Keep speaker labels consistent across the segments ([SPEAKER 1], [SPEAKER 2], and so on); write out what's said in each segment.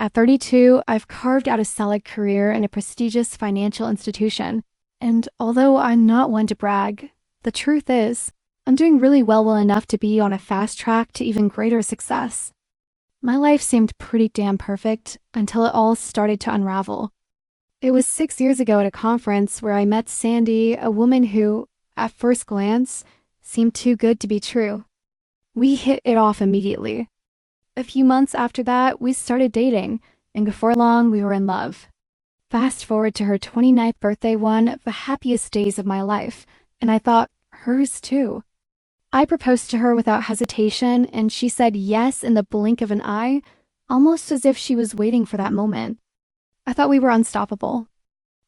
[SPEAKER 1] At 32, I've carved out a solid career in a prestigious financial institution. And although I'm not one to brag, the truth is, I'm doing really well enough to be on a fast track to even greater success. My life seemed pretty damn perfect until it all started to unravel. It was 6 years ago at a conference where I met Sandy, a woman who, at first glance, seemed too good to be true. We hit it off immediately. A few months after that, we started dating, and before long, we were in love. Fast forward to her 29th birthday, one of the happiest days of my life, and I thought, hers too. I proposed to her without hesitation, and she said yes in the blink of an eye, almost as if she was waiting for that moment. I thought we were unstoppable.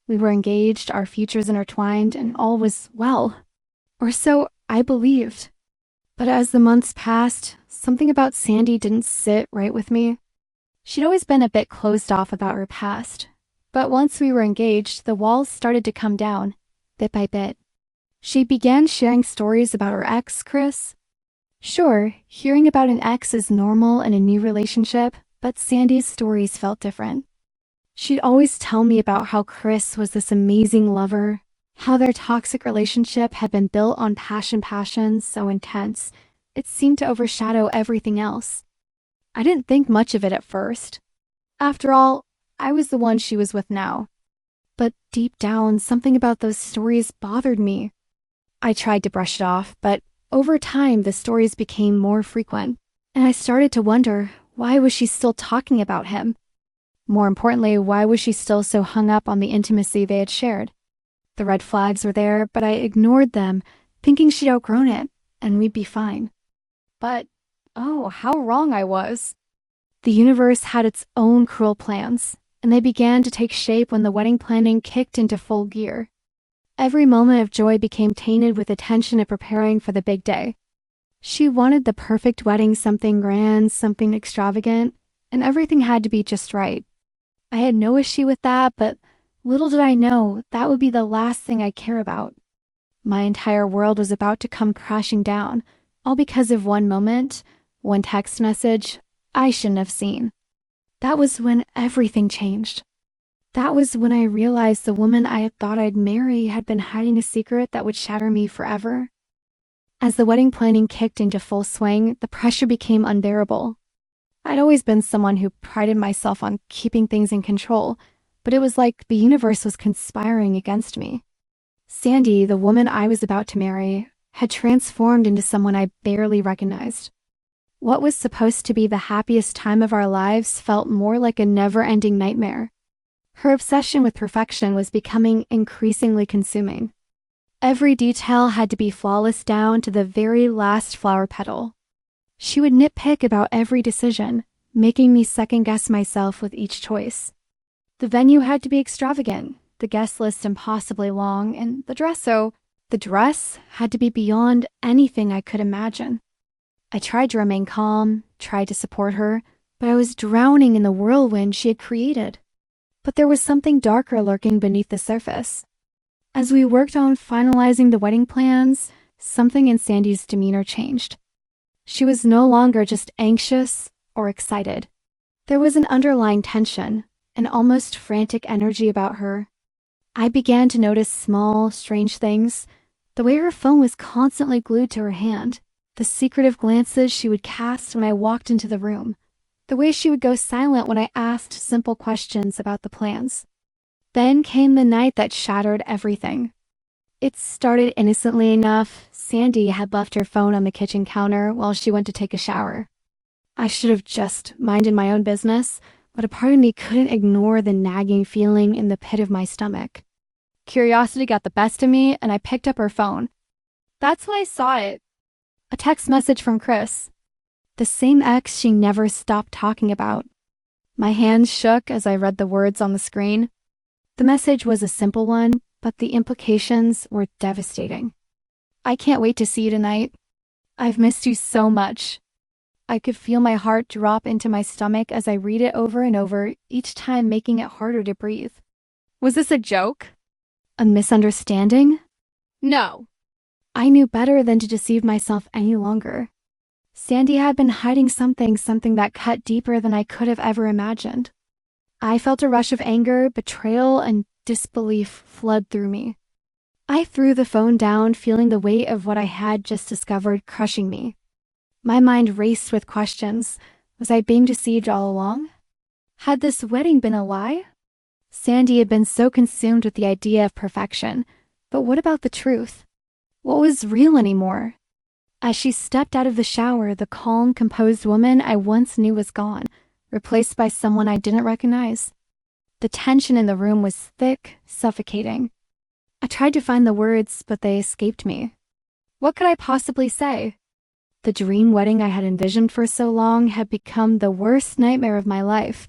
[SPEAKER 1] We were engaged, our futures intertwined, and all was well. Or so I believed. But as the months passed, something about Sandy didn't sit right with me. She'd always been a bit closed off about her past. But once we were engaged, the walls started to come down, bit by bit. She began sharing stories about her ex, Chris. Sure, hearing about an ex is normal in a new relationship, but Sandy's stories felt different. She'd always tell me about how Chris was this amazing lover, how their toxic relationship had been built on passion so intense, it seemed to overshadow everything else. I didn't think much of it at first. After all, I was the one she was with now. But deep down, something about those stories bothered me. I tried to brush it off, but over time, the stories became more frequent, and I started to wonder, why was she still talking about him? More importantly, why was she still so hung up on the intimacy they had shared? The red flags were there, but I ignored them, thinking she'd outgrown it, and we'd be fine. But, oh, how wrong I was. The universe had its own cruel plans, and they began to take shape when the wedding planning kicked into full gear. Every moment of joy became tainted with the tension of preparing for the big day. She wanted the perfect wedding, something grand, something extravagant, and everything had to be just right. I had no issue with that, but little did I know that would be the last thing I care about. My entire world was about to come crashing down, all because of one moment, one text message I shouldn't have seen. That was when everything changed. That was when I realized the woman I had thought I'd marry had been hiding a secret that would shatter me forever. As the wedding planning kicked into full swing, the pressure became unbearable. I'd always been someone who prided myself on keeping things in control, but it was like the universe was conspiring against me. Sandy, the woman I was about to marry, had transformed into someone I barely recognized. What was supposed to be the happiest time of our lives felt more like a never-ending nightmare. Her obsession with perfection was becoming increasingly consuming. Every detail had to be flawless down to the very last flower petal. She would nitpick about every decision, making me second-guess myself with each choice. The venue had to be extravagant, the guest list impossibly long, and the dress had to be beyond anything I could imagine. I tried to remain calm, tried to support her, but I was drowning in the whirlwind she had created. But there was something darker lurking beneath the surface. As we worked on finalizing the wedding plans, something in Sandy's demeanor changed. She was no longer just anxious or excited. There was an underlying tension, an almost frantic energy about her. I began to notice small, strange things. The way her phone was constantly glued to her hand, the secretive glances she would cast when I walked into the room, the way she would go silent when I asked simple questions about the plans. Then came the night that shattered everything. It started innocently enough. Sandy had left her phone on the kitchen counter while she went to take a shower. I should have just minded my own business, but a part of me couldn't ignore the nagging feeling in the pit of my stomach. Curiosity got the best of me, and I picked up her phone. That's when I saw it. A text message from Chris. The same ex she never stopped talking about. My hands shook as I read the words on the screen. The message was a simple one, but the implications were devastating. I can't wait to see you tonight. I've missed you so much. I could feel my heart drop into my stomach as I read it over and over, each time making it harder to breathe. Was this a joke? A misunderstanding? No. I knew better than to deceive myself any longer. Sandy had been hiding something that cut deeper than I could have ever imagined. I felt a rush of anger, betrayal, and disbelief flood through me. I threw the phone down, feeling the weight of what I had just discovered crushing me. My mind raced with questions. Was I being deceived all along? Had this wedding been a lie? Sandy had been so consumed with the idea of perfection. But what about the truth? What was real anymore? As she stepped out of the shower, the calm, composed woman I once knew was gone, replaced by someone I didn't recognize. The tension in the room was thick, suffocating. I tried to find the words, but they escaped me. What could I possibly say? The dream wedding I had envisioned for so long had become the worst nightmare of my life.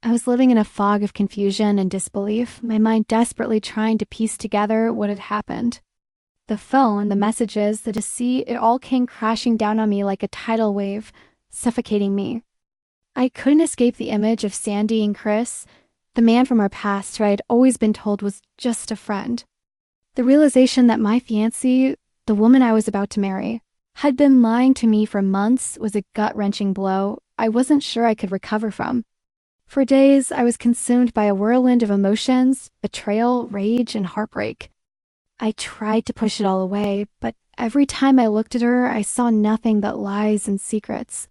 [SPEAKER 1] I was living in a fog of confusion and disbelief, my mind desperately trying to piece together what had happened. The phone, the messages, the deceit, it all came crashing down on me like a tidal wave, suffocating me. I couldn't escape the image of Sandy and Chris, the man from our past who I had always been told was just a friend. The realization that my fiancée, the woman I was about to marry, had been lying to me for months was a gut-wrenching blow I wasn't sure I could recover from. For days, I was consumed by a whirlwind of emotions, betrayal, rage, and heartbreak. I tried to push it all away, but every time I looked at her, I saw nothing but lies and secrets.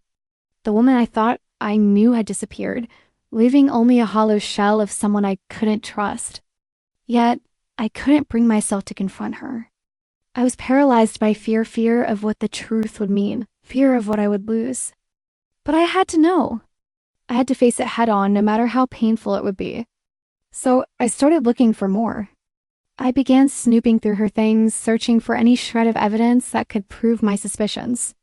[SPEAKER 1] The woman I thought I knew had disappeared, leaving only a hollow shell of someone I couldn't trust. Yet, I couldn't bring myself to confront her. I was paralyzed by fear of what the truth would mean, fear of what I would lose. But I had to know. I had to face it head on, no matter how painful it would be. So I started looking for more. I began snooping through her things, searching for any shred of evidence that could prove my suspicions.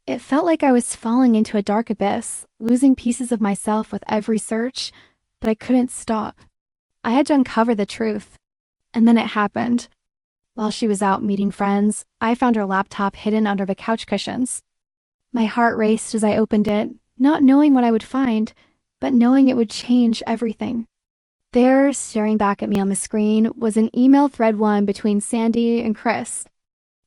[SPEAKER 1] It felt like I was falling into a dark abyss, losing pieces of myself with every search, but I couldn't stop. I had to uncover the truth. And then it happened. While she was out meeting friends, I found her laptop hidden under the couch cushions. My heart raced as I opened it, not knowing what I would find, but knowing it would change everything. There, staring back at me on the screen, was an email thread one between Sandy and Chris.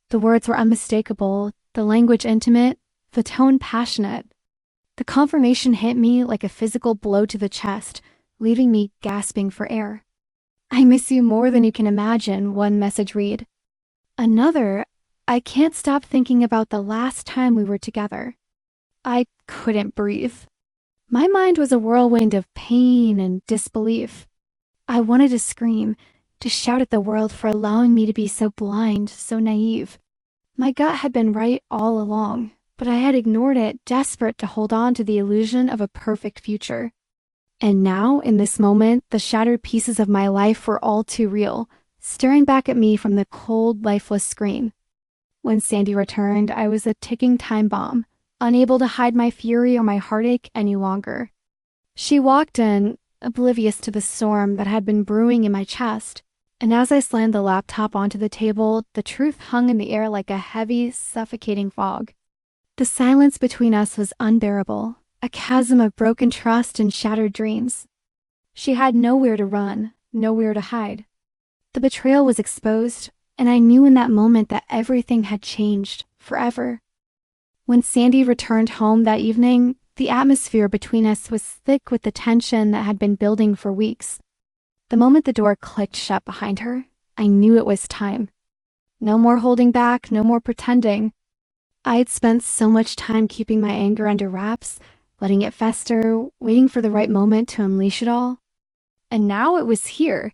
[SPEAKER 1] The words were unmistakable, the language intimate, the tone passionate. The confirmation hit me like a physical blow to the chest, leaving me gasping for air. I miss you more than you can imagine, one message read. Another, I can't stop thinking about the last time we were together. I couldn't breathe. My mind was a whirlwind of pain and disbelief. I wanted to scream, to shout at the world for allowing me to be so blind, so naive. My gut had been right all along, but I had ignored it, desperate to hold on to the illusion of a perfect future. And now, in this moment, the shattered pieces of my life were all too real, staring back at me from the cold, lifeless screen. When Sandy returned, I was a ticking time bomb, unable to hide my fury or my heartache any longer. She walked in, oblivious to the storm that had been brewing in my chest, and as I slammed the laptop onto the table, the truth hung in the air like a heavy, suffocating fog. The silence between us was unbearable, a chasm of broken trust and shattered dreams. She had nowhere to run, nowhere to hide. The betrayal was exposed, and I knew in that moment that everything had changed forever. When Sandy returned home that evening, the atmosphere between us was thick with the tension that had been building for weeks. The moment the door clicked shut behind her, I knew it was time. No more holding back, no more pretending. I had spent so much time keeping my anger under wraps, letting it fester, waiting for the right moment to unleash it all. And now it was here.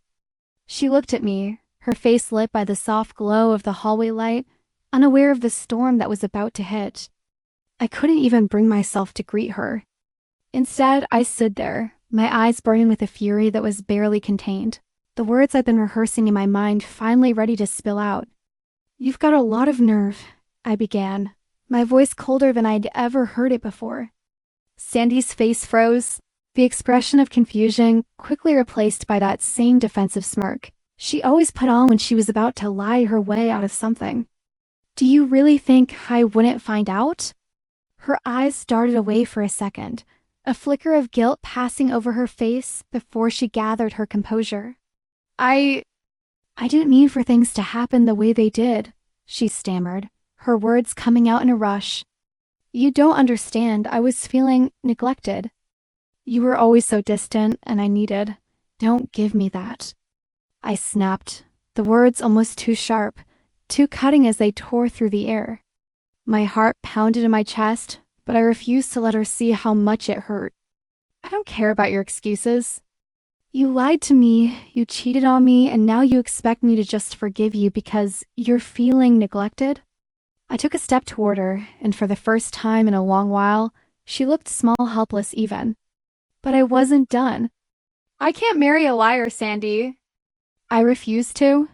[SPEAKER 1] She looked at me, her face lit by the soft glow of the hallway light, unaware of the storm that was about to hit. I couldn't even bring myself to greet her. Instead, I stood there, my eyes burning with a fury that was barely contained, the words I'd been rehearsing in my mind finally ready to spill out. "You've got a lot of nerve," I began, my voice colder than I'd ever heard it before. Sandy's face froze, the expression of confusion quickly replaced by that same defensive smirk she always put on when she was about to lie her way out of something. "Do you really think I wouldn't find out?" Her eyes darted away for a second, a flicker of guilt passing over her face before she gathered her composure. I didn't mean for things to happen the way they did," she stammered, her words coming out in a rush. "You don't understand. I was feeling neglected." You were always so distant, and I needed. Don't give me that. I snapped, the words almost too sharp, too cutting as they tore through the air. My heart pounded in my chest, but I refused to let her see how much it hurt. I don't care about your excuses. You lied to me, you cheated on me, and now you expect me to just forgive you because you're feeling neglected? I took a step toward her, and for the first time in a long while, she looked small, helpless even. But I wasn't done. I can't marry a liar, Sandy. I refused to.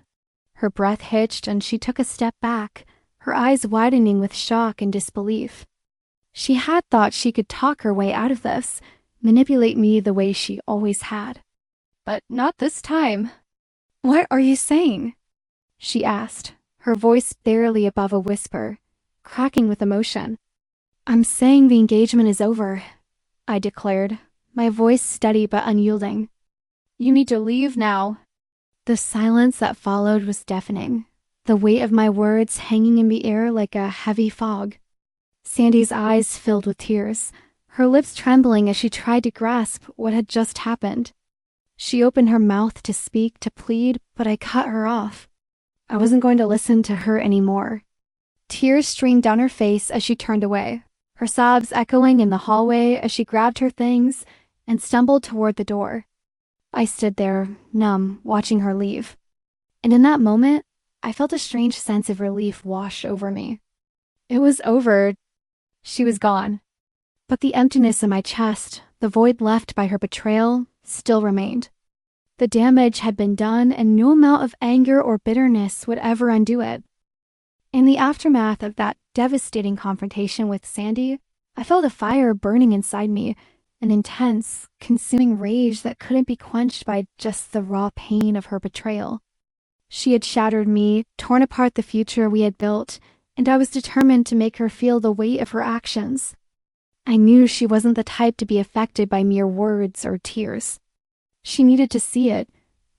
[SPEAKER 1] Her breath hitched and she took a step back, her eyes widening with shock and disbelief. She had thought she could talk her way out of this, manipulate me the way she always had. But not this time. What are you saying? She asked, her voice barely above a whisper, cracking with emotion. I'm saying the engagement is over, I declared, my voice steady but unyielding. You need to leave now. The silence that followed was deafening, the weight of my words hanging in the air like a heavy fog. Sandy's eyes filled with tears, her lips trembling as she tried to grasp what had just happened. She opened her mouth to speak, to plead, but I cut her off. I wasn't going to listen to her anymore. Tears streamed down her face as she turned away, her sobs echoing in the hallway as she grabbed her things and stumbled toward the door. I stood there, numb, watching her leave. And in that moment, I felt a strange sense of relief wash over me. It was over. She was gone. But the emptiness in my chest, the void left by her betrayal, still remained. The damage had been done, and no amount of anger or bitterness would ever undo it. In the aftermath of that devastating confrontation with Sandy, I felt a fire burning inside me, an intense, consuming rage that couldn't be quenched by just the raw pain of her betrayal. She had shattered me, torn apart the future we had built, and I was determined to make her feel the weight of her actions. I knew she wasn't the type to be affected by mere words or tears. She needed to see it,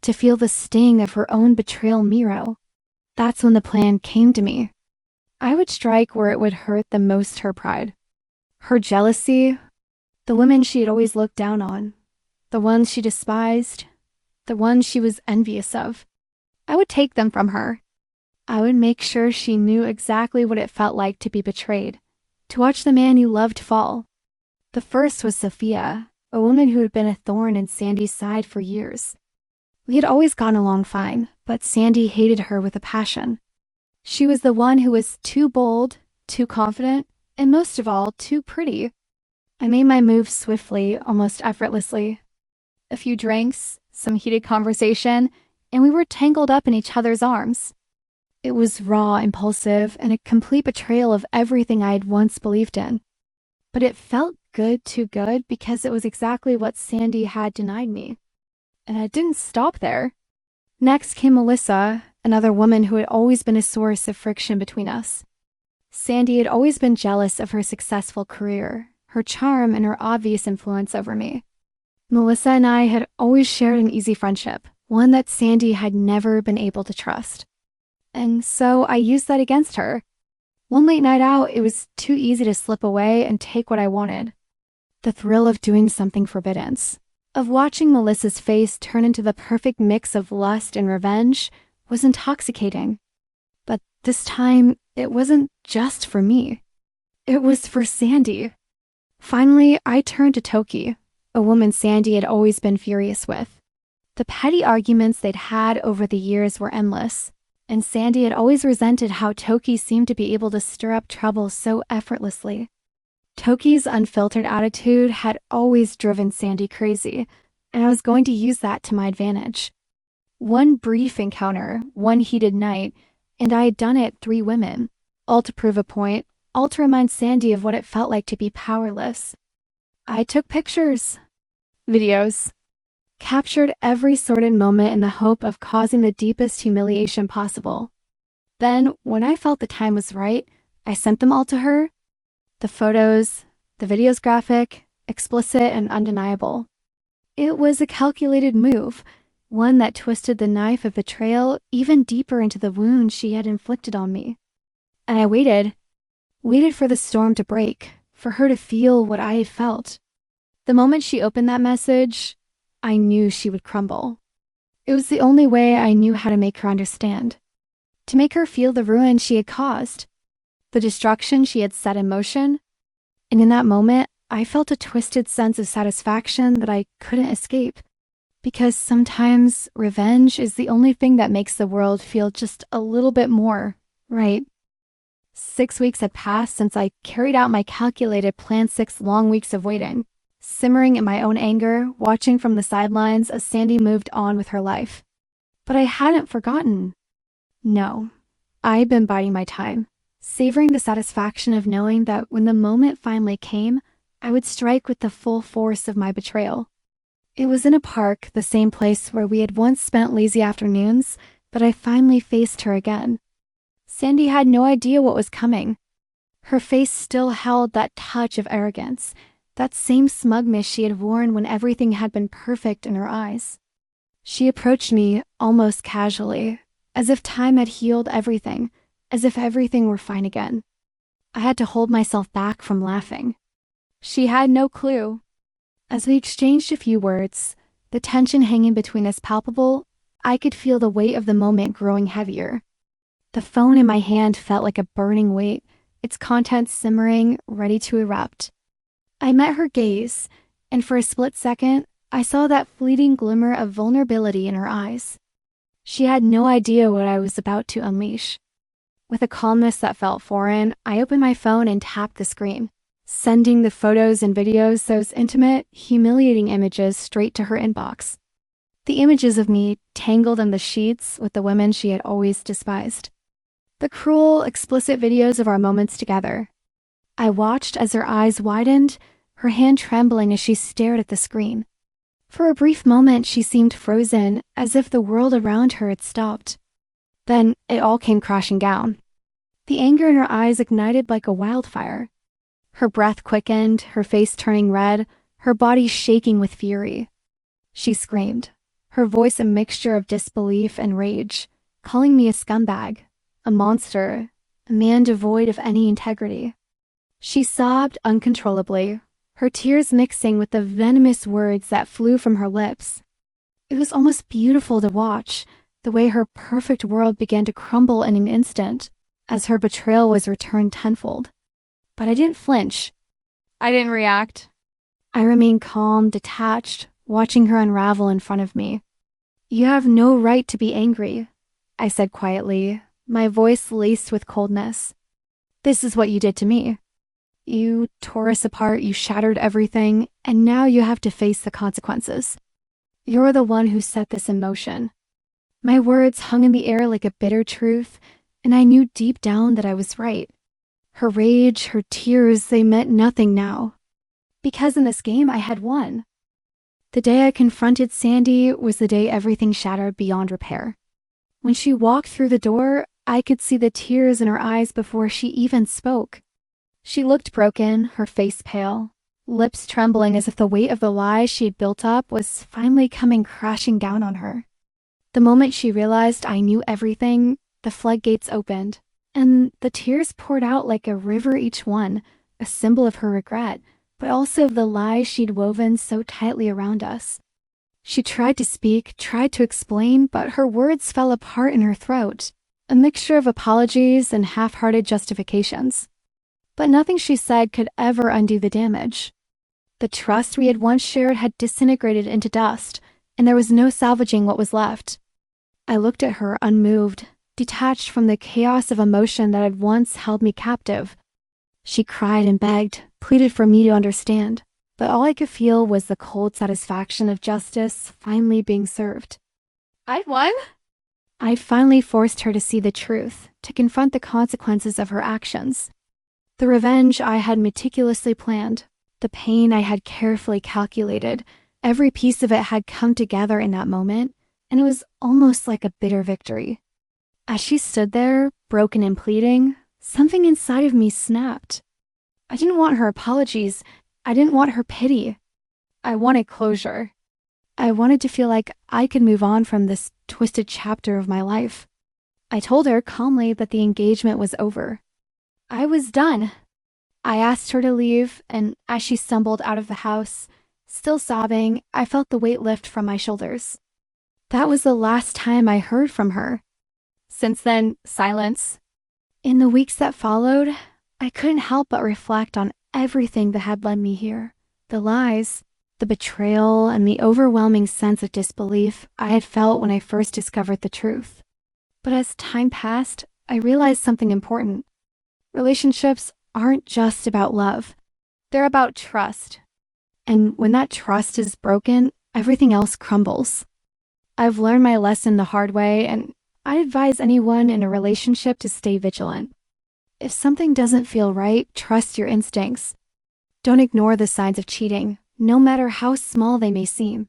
[SPEAKER 1] to feel the sting of her own betrayal Miro. That's when the plan came to me. I would strike where it would hurt the most her pride. Her jealousy, the women she had always looked down on, the ones she despised, the ones she was envious of. I would take them from her. I would make sure she knew exactly what it felt like to be betrayed, to watch the man you loved fall. The first was Sophia, a woman who had been a thorn in Sandy's side for years. We had always gone along fine, but Sandy hated her with a passion. She was the one who was too bold, too confident, and most of all, too pretty. I made my move swiftly, almost effortlessly. A few drinks, some heated conversation, and we were tangled up in each other's arms. It was raw, impulsive, and a complete betrayal of everything I had once believed in. But it felt good, too good, because it was exactly what Sandy had denied me. And I didn't stop there. Next came Melissa, another woman who had always been a source of friction between us. Sandy had always been jealous of her successful career, her charm, and her obvious influence over me. Melissa and I had always shared an easy friendship, one that Sandy had never been able to trust. And so I used that against her. One late night out, it was too easy to slip away and take what I wanted. The thrill of doing something forbidden, of watching Melissa's face turn into the perfect mix of lust and revenge, was intoxicating. But this time, it wasn't just for me. It was for Sandy. Finally, I turned to Toki, a woman Sandy had always been furious with. The petty arguments they'd had over the years were endless, and Sandy had always resented how Toki seemed to be able to stir up trouble so effortlessly. Toki's unfiltered attitude had always driven Sandy crazy, and I was going to use that to my advantage. One brief encounter, one heated night, and I had done it 3 women, all to prove a point, all to remind Sandy of what it felt like to be powerless. I took pictures, videos, captured every sordid moment in the hope of causing the deepest humiliation possible. Then, when I felt the time was right, I sent them all to her. The photos, the videos graphic, explicit and undeniable. It was a calculated move, one that twisted the knife of betrayal even deeper into the wound she had inflicted on me. And I waited for the storm to break, for her to feel what I had felt. The moment she opened that message, I knew she would crumble. It was the only way I knew how to make her understand, to make her feel the ruin she had caused, the destruction she had set in motion. And in that moment, I felt a twisted sense of satisfaction that I couldn't escape, because sometimes revenge is the only thing that makes the world feel just a little bit more right. 6 weeks had passed since I carried out my calculated plan, 6 long weeks of waiting, simmering in my own anger, watching from the sidelines as Sandy moved on with her life. But I hadn't forgotten. No, I'd been biding my time, savoring the satisfaction of knowing that when the moment finally came, I would strike with the full force of my betrayal. It was in a park, the same place where we had once spent lazy afternoons, that I finally faced her again. Sandy had no idea what was coming. Her face still held that touch of arrogance, that same smugness she had worn when everything had been perfect in her eyes. She approached me almost casually, as if time had healed everything, as if everything were fine again. I had to hold myself back from laughing. She had no clue. As we exchanged a few words, the tension hanging between us palpable, I could feel the weight of the moment growing heavier. The phone in my hand felt like a burning weight, its contents simmering, ready to erupt. I met her gaze, and for a split second, I saw that fleeting glimmer of vulnerability in her eyes. She had no idea what I was about to unleash. With a calmness that felt foreign, I opened my phone and tapped the screen, sending the photos and videos, those intimate, humiliating images, straight to her inbox. The images of me tangled in the sheets with the women she had always despised. The cruel, explicit videos of our moments together. I watched as her eyes widened, her hand trembling as she stared at the screen. For a brief moment, she seemed frozen, as if the world around her had stopped. Then it all came crashing down. The anger in her eyes ignited like a wildfire. Her breath quickened, her face turning red, her body shaking with fury. She screamed, her voice a mixture of disbelief and rage, calling me a scumbag, a monster, a man devoid of any integrity. She sobbed uncontrollably, her tears mixing with the venomous words that flew from her lips. It was almost beautiful to watch, the way her perfect world began to crumble in an instant, as her betrayal was returned tenfold. But I didn't flinch. I didn't react. I remained calm, detached, watching her unravel in front of me. "You have no right to be angry," I said quietly, my voice laced with coldness. "This is what you did to me. You tore us apart, you shattered everything, and now you have to face the consequences. You're the one who set this in motion." My words hung in the air like a bitter truth, and I knew deep down that I was right. Her rage, her tears, they meant nothing now. Because in this game, I had won. The day I confronted Sandy was the day everything shattered beyond repair. When she walked through the door, I could see the tears in her eyes before she even spoke. She looked broken, her face pale, lips trembling as if the weight of the lies she had built up was finally coming crashing down on her. The moment she realized I knew everything, the floodgates opened, and the tears poured out like a river, each one, a symbol of her regret, but also of the lies she'd woven so tightly around us. She tried to speak, tried to explain, but her words fell apart in her throat, a mixture of apologies and half-hearted justifications. But nothing she said could ever undo the damage. The trust we had once shared had disintegrated into dust, and there was no salvaging what was left. I looked at her unmoved, detached from the chaos of emotion that had once held me captive. She cried and begged, pleaded for me to understand, but all I could feel was the cold satisfaction of justice finally being served. I'd won? I finally forced her to see the truth, to confront the consequences of her actions. The revenge I had meticulously planned, the pain I had carefully calculated, every piece of it had come together in that moment, and it was almost like a bitter victory. As she stood there, broken and pleading, something inside of me snapped. I didn't want her apologies. I didn't want her pity. I wanted closure. I wanted to feel like I could move on from this twisted chapter of my life. I told her calmly that the engagement was over. I was done. I asked her to leave, and as she stumbled out of the house, Still sobbing, I felt the weight lift from my shoulders. That was the last time I heard from her. Since then, silence. In the weeks that followed, I couldn't help but reflect on everything that had led me here. The lies, the betrayal, and the overwhelming sense of disbelief I had felt when I first discovered the truth. But as time passed, I realized something important. Relationships aren't just about love. They're about trust. And when that trust is broken, everything else crumbles. I've learned my lesson the hard way, and I advise anyone in a relationship to stay vigilant. If something doesn't feel right, trust your instincts. Don't ignore the signs of cheating, no matter how small they may seem.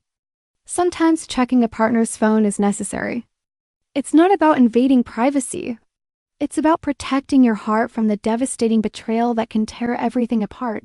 [SPEAKER 1] Sometimes checking a partner's phone is necessary. It's not about invading privacy. It's about protecting your heart from the devastating betrayal that can tear everything apart.